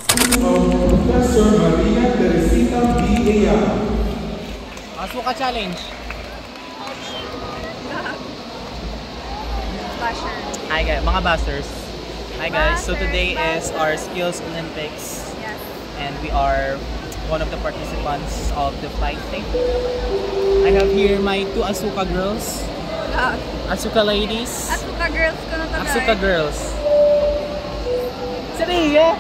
of Professor Maria Teresita B. Ayala. Asuka Challenge. Basher. Hi guys, mga busters. Hi guys, so today is our Skills Olympics. Yes. And we are one of the participants of the flight thing. I have here my two Asuka girls. Asuka ladies. Asuka girls ko na to, guys. Asuka girls. Seriya?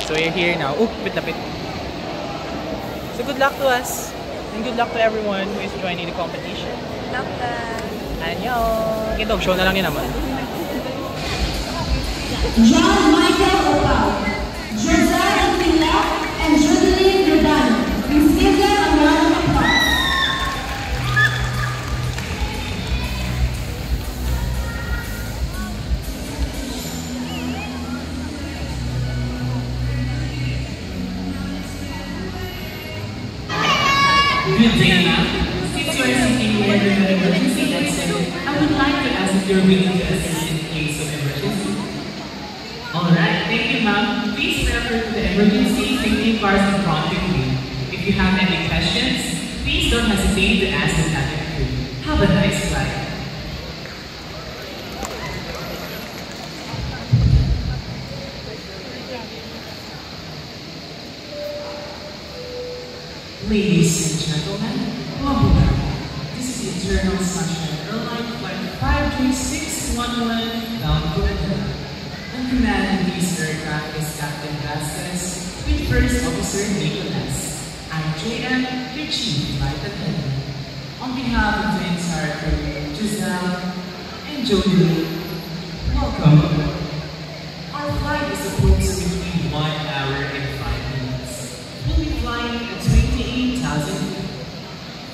So we're here now. Oh, bit na bit. So good luck to us. And good luck to everyone who is joining the competition. Love that. Annyeong! Ito, show na lang yun naman. John Michael Opal, Josiah Pila, and Jodeline Rodano. Please give them a round of applause. Good day, ma'am. Since you are seeking whether an emergency exit, I would like to ask if you're willing to assist in case of emergency. Alright, thank you, ma'am. Please refer to the emergency safety bars in front of you. If you have any questions, please don't hesitate to ask the cabin crew. Have a nice flight. Ladies and gentlemen, welcome. This is the Internal Sunshine Airline Flight 53611 bound to Manila. And commanding this aircraft is Captain Vasquez with First Officer Nicolas. I'm JM, your Chief Flight Attendant. On behalf of the entire crew, Giselle and Jody, welcome. Our flight is supposed to be 1 hour and 5 minutes. We'll be flying at 28,000 feet.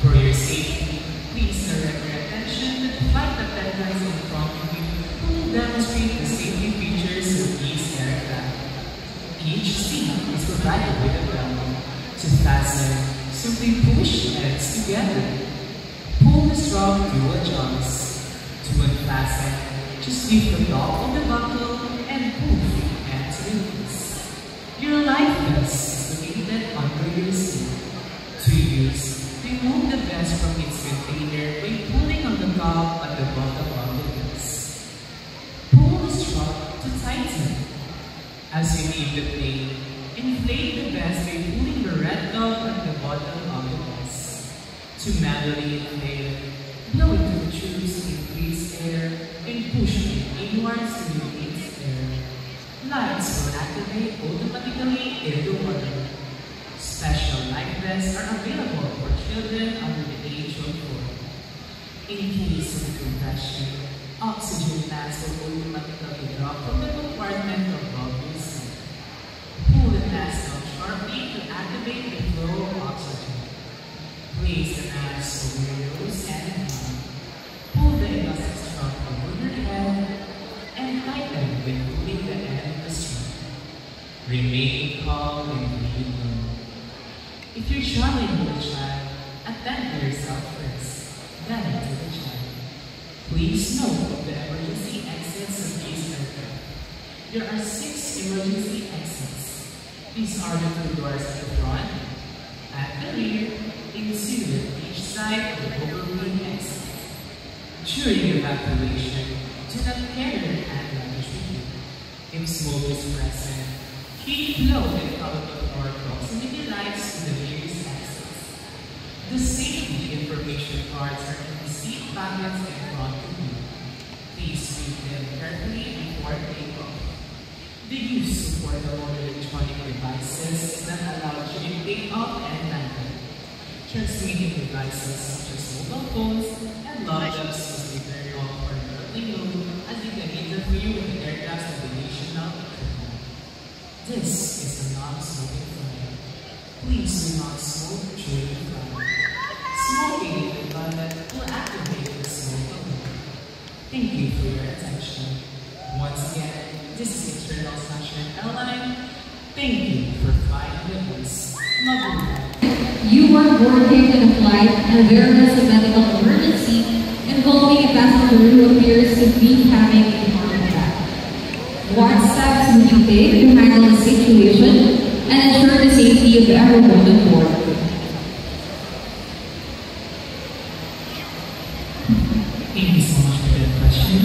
For your safety, please direct your attention to the flight attendants in front of you who will demonstrate the safety features of these aircraft. Each seat is provided with a belt. To fasten, simply push legs together. Pull the strap to adjust. To unfasten, just lift the top of the buckle and pull and release. Your life vest is located under your seat. To use, remove the vest from its container by pulling on the top at the bottom of the vest. Pull the strap to tighten. As you leave the plane, inflate the vest by pulling the red top at the bottom of the vest. To manually inflate, blow into the tubes to increase air and push it inwards to release air. Lights will activate automatically in the water. Special life vests are available for children under the age of 4. In case of compression, oxygen masks will automatically drop from the compartment above your seat. Pull the mask down sharply to activate the flow of oxygen. Place the mask over your nose and mouth. Pull the elastic strap over your head and tighten when pulling the end of the strap. Remain calm and breathe low. If you're traveling with a child, attend to yourself first, then to the child. Please note the emergency exits of these aircraft. There are 6 emergency exits. These are the 2 doors at the front, at the rear, in two at each side of the overwing exit. During evacuation, do not carry your hand luggage with you. If smoke is present, keep low and follow the door proximity lights to the nearest exits. The safety information cards are in the seat pockets in front of you. Please read them carefully before takeoff. The use of portable electronic devices is not allowed during takeoff and landing. Transmitting devices such as mobile phones and laptops must be turned off or abruptly low as they can interfere with the aircraft's navigational equipment. This is a non-smoking flight. Please do not smoke during the flight. Smoking in the toilet will activate the smoke alarm. Thank you for your attention. Once again, this is Internal Sunshine Airline. Thank you for flying with us. Love you. you are boarding on a flight and there is a medical emergency involving a passenger who appears to be having a heart attack. What steps would you take to handle the situation and ensure the safety of everyone on board? Thank you so much for that question.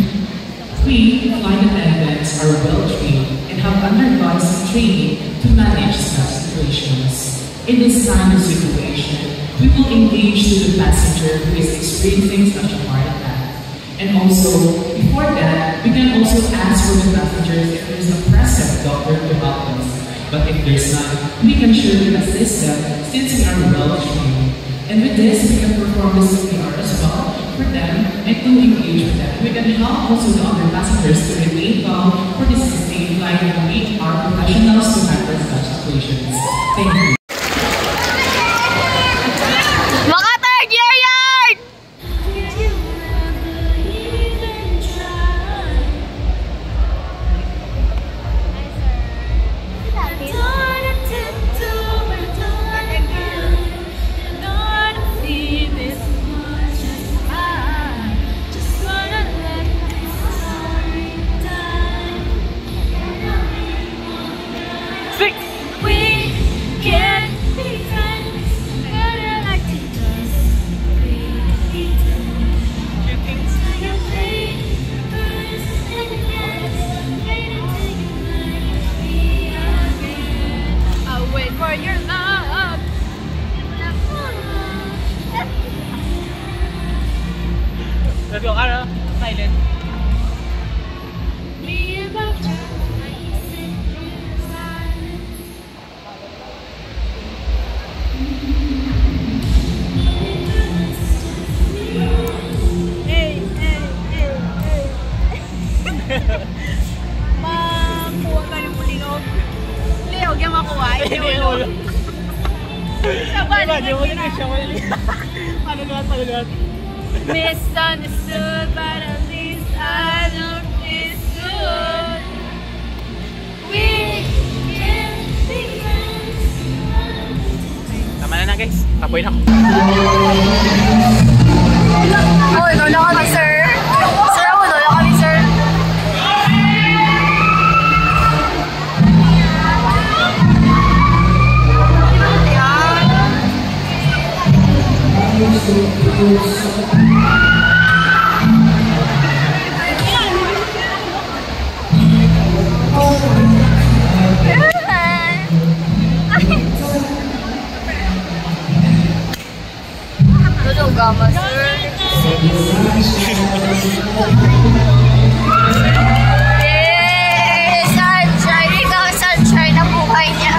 We, flight attendants, are well trained and have undergone some training to manage such situations. In this kind of situation, we will engage to the passenger who is experiencing such a heart attack. And also, before that, we can also ask for the passengers if there is a present doctor to help us. But if there's none, we can surely assist them since we are well trained. And with this, we can perform the CPR as well for them and to engage with them. We can help also the other passengers to remain calm for this sustained flight and meet our professionals to handle such situations. Thank you. Let's go, Ara. Silent. Makuha ka ng pulinog. Liog yung makuha. Inulo. Sabay na siya. Palugat. Misunderstood, but at least I know it's good. We can be friends. Tama na guys. Tapoy na ako. Oh, ikaw na kami, sir. Sir, ako na kami, sir. Gama, sir. Yay! Sunshine! Ikaw ang sunshine ng buhay niya.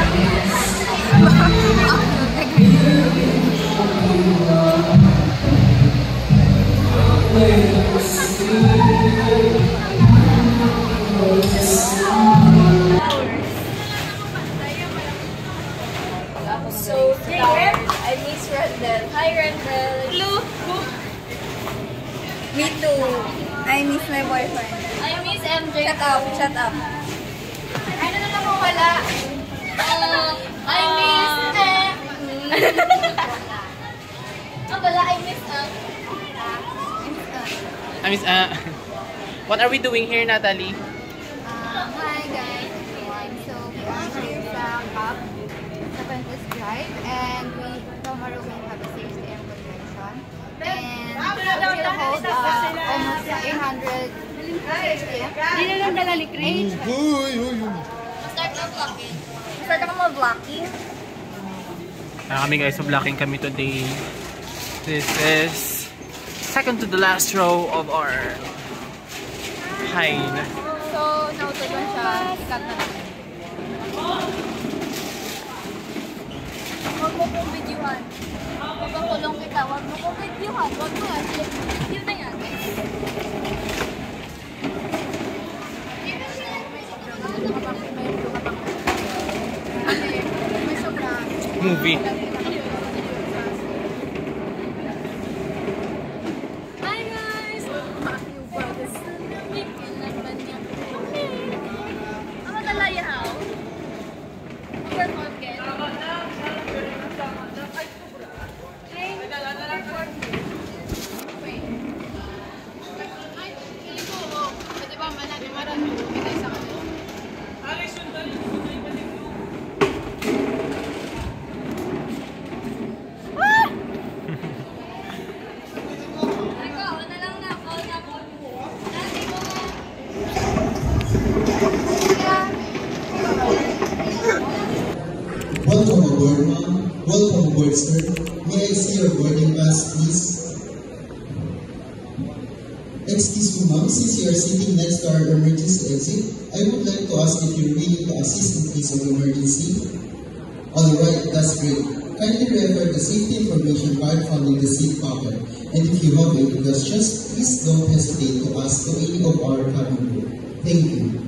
So, today, I miss Rendel. Hi, Rendel. Hello. Me too. I miss my boyfriend. I miss MJ. Shut up. Ano na lang kung wala? I miss wala, I miss What are we doing here, Natalie? Hi guys. So, we're here sa CAP, sa Ventus Drive, and tomorrow we have a safety and protection. And we will hold almost 800 safety. Hindi na lang dalalik range. Start na blocking. Start ako mag-blocking. Kami guys, so blocking kami today. This is second to the last row of our hide. So, nautugan siya. Sikat na lang. Huwag mo kong videohan. Magpakulong kita. Huwag mo kong videohan. Huwag mo yan. Video na yan. May sobra. Movie. Hi guys! Ang magalayaw. Perform again. Welcome aboard, ma'am. Welcome aboard, sir. May I see your boarding pass, please? Excuse me, ma'am, since you are sitting next to our emergency exit, I would like to ask if you're willing to assist in case of emergency. Alright, that's great. Kindly refer the safety information card found in the seat pocket. And if you have any questions, please don't hesitate to ask to any of our cabin crew. Thank you.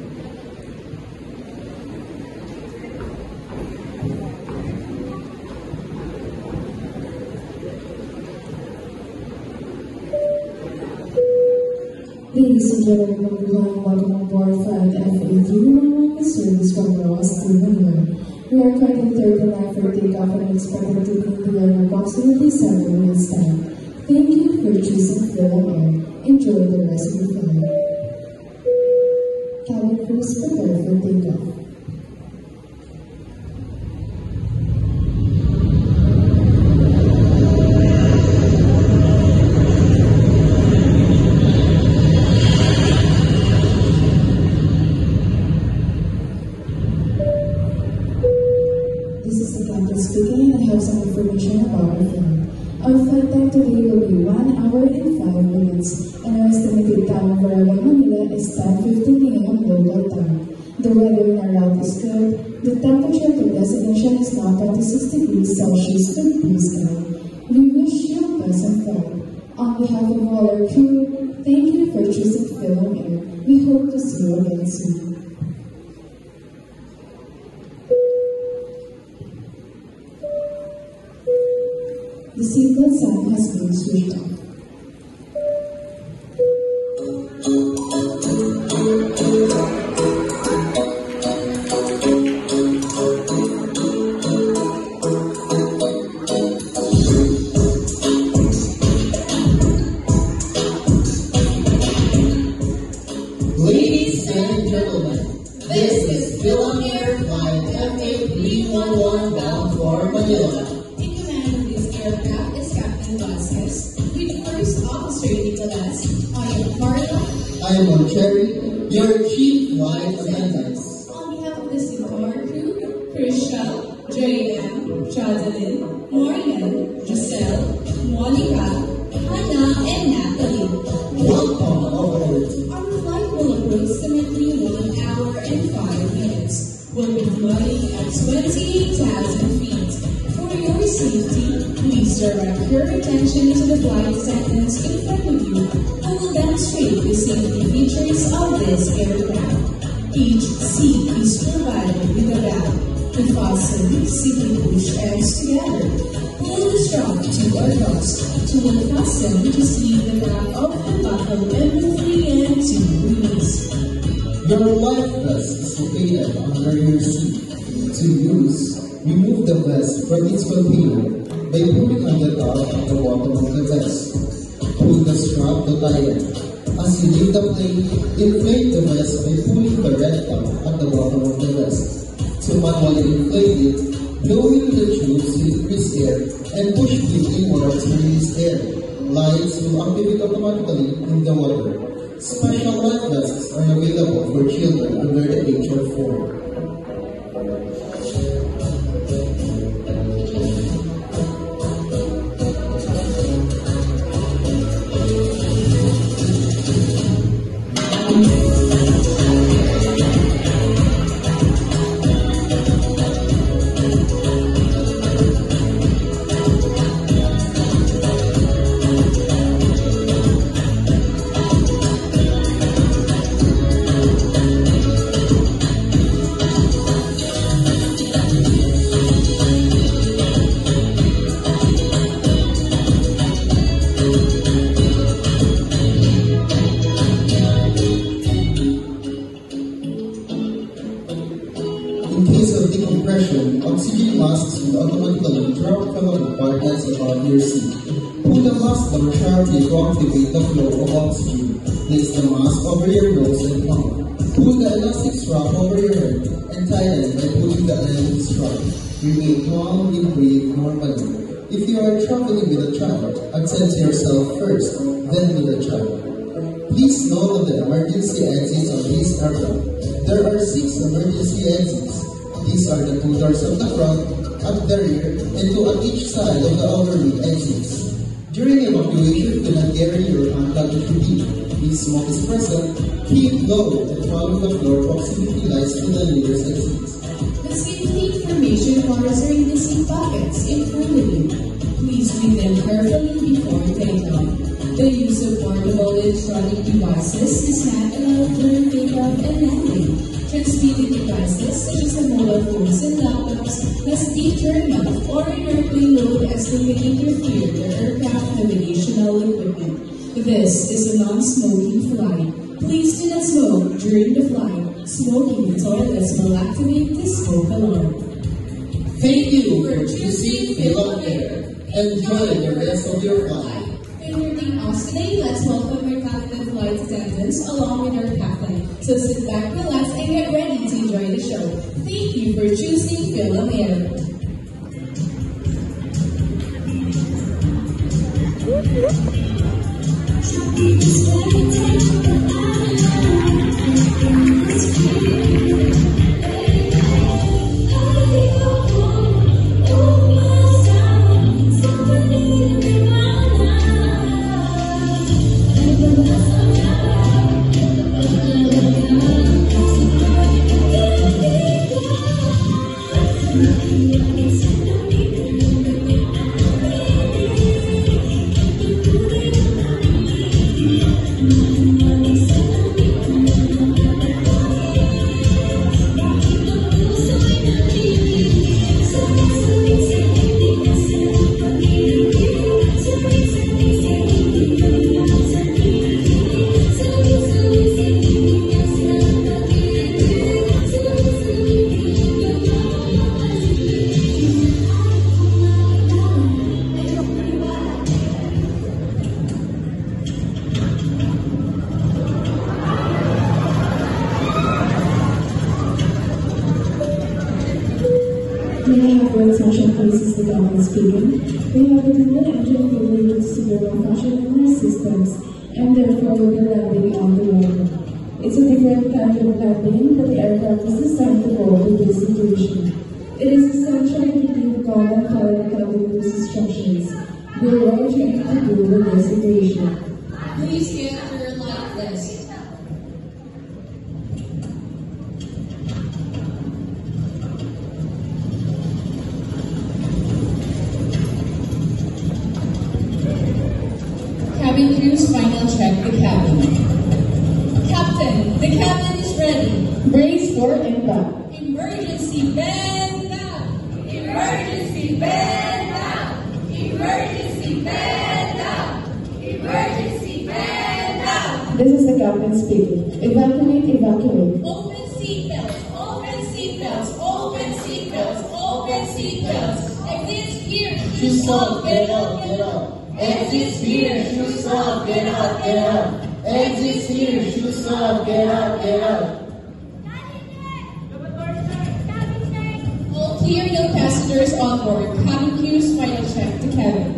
Ladies and gentlemen, welcome aboard Flight FA311 service from Ross to Manila. We are currently 39 for takeoff and expected to be on approximately 7 minutes time. Thank you for choosing Philom Air. Enjoy the rest of the flight. Cabin crews prepare for takeoff. Speaking, and have some information about our flight. Our flight time today will be 1 hour and 5 minutes, and our estimated time for arrival Manila is 10:15 a.m. local time. The weather in our route is good. The temperature to destination is now 26 degrees Celsius with blue sky. We wish you a pleasant flight. On behalf of all our crew, thank you for choosing Philom Air. We hope to see you again soon. The seatbelt sign has been switched off. Ladies and gentlemen, this is Philom Air Flight FA311 bound for Manila. Aircraft is Captain Vasquez, with First Officer Nicolas. I am Carla. I am Cherry, your Chief Flight Attendant. On behalf of the Singapore crew, Krisha, JM, Jocelyn, Marian, Giselle, Monica, Hannah, and Natalie. Welcome aboard. Our flight will approximately 1 hour and 5 minutes. We'll be flying at 28,000 feet. For your safety, please direct your attention to the flight attendants in front of you who will demonstrate the safety features of this aircraft. Each seat is provided with a bag. To fasten, simply push ends together. Pull the strap to or cross to unfasten to sleeve the back of the buckle and the 3 and 2 release. Your life vest is located under your seat. To use, remove the vest from its container by pulling on the top and the bottom of the vest. Pull the strap to tie it. As you leave the plane, inflate the vest by pulling the red top at the bottom of the vest. To manually inflate it, blow into the tubes to increase air and push quickly or to release air. Lights will activate automatically in the water. Special life vests are available for children under the age of 4. In case of decompression, oxygen masks will automatically drop from the compartments above your seat. Pull the mask down sharply to activate the flow of oxygen. Place the mask over your nose and mouth. Pull the elastic strap over your head and tie it by pulling the elastic strap. Remain calm and breathe normally. If you are traveling with a child, attend to yourself first, then to the child. Please note of the emergency exits on this aircraft. There are 6 emergency exits. These are the 2 doors of the front, at the rear and two at each side of the overhead exits. During evacuation, do not carry your handheld PPE. If smoke is present, keep low and follow the floor proximity lights to the leader's exits. The safety information bars are in the seat pockets in front of you. Please read them carefully before takeoff. The use of portable electronic devices is not allowed during takeoff and landing. Transmitted devices such as the mobile phones and laptops must be turned off or in airplane mode as they may interfere with aircraft navigational equipment. This is a non-smoking flight. Please do not smoke during the flight. Smoking in toilets will activate the smoke alarm. Thank you for choosing Philom Air. Enjoy the rest of your flight. In boarding us today, let's welcome our captain flight attendants along with our captain. So sit back, relax, and get ready to enjoy the show. Thank you for choosing Philom Air. Attention please is the government speaking. We have attended engine failure to severe concussion in our systems and therefore will be landing on the water. It's a different kind of landing, but the aircraft is designed to cope with this situation. It is essential to keep calm and follow the cabin crew's instructions. We are all trained to deal with this situation. Please get to your light vest. Cabin crew's final check the cabin. Captain, the cabin is ready. Brace for impact. Emergency band up. Emergency band up. Emergency band up. Emergency band up. This is the captain speaking. Evacuate, evacuate. Open seatbelts. Open seatbelts. Open seatbelts. Open seatbelts. Exit here. Shoes off, get out, get out. Exit here, shoes off, get out, get out. Exit here, shoes off, get out, get out. All clear, no passengers on board. Cabin crew's final check the cabin.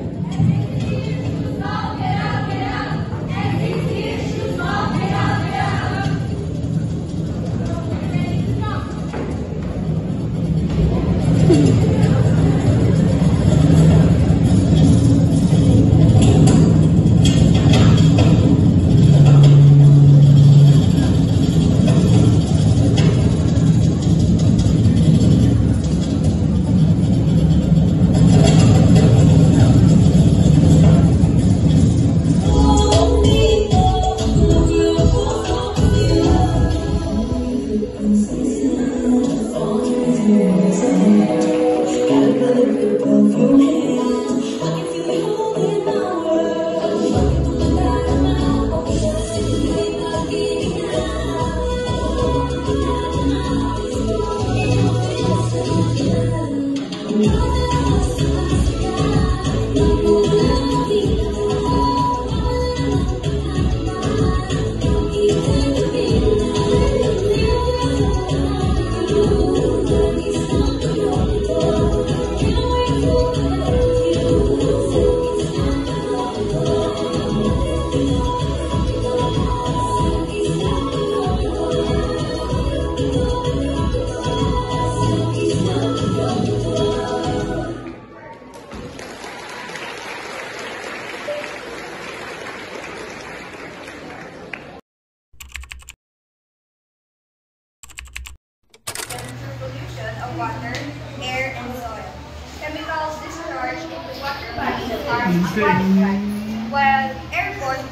harm aquatic life, while airborne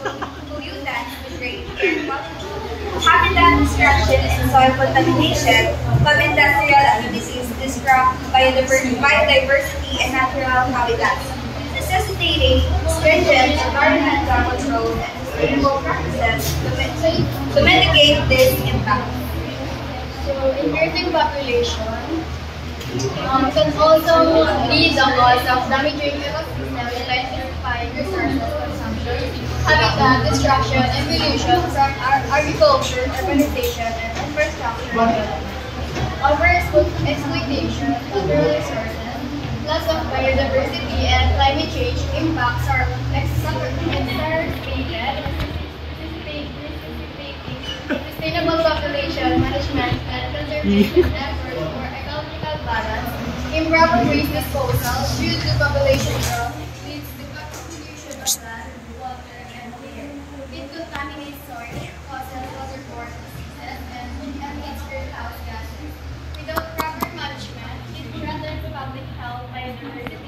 pollutants degrade air quality. Habitat destruction and soil contamination from industrial activities disrupt biodiversity and natural habitats, necessitating stringent environmental controls and sustainable practices to mitigate this impact. So, increasing population can also lead the cause of damaging ecosystem and intensifying resources consumption, habitat destruction, and pollution from agriculture, urbanization, and infrastructure development. Overexploitation of natural resources, loss of biodiversity, and climate change impacts are exacerbated. Sustainable population management and conservation efforts for ecological balance, improper waste disposal due to population growth leads to pollution of land, water, and air. It contaminates soil, causes waterborne diseases, and emits greenhouse gases. Without proper management, it threatens public health, biodiversity,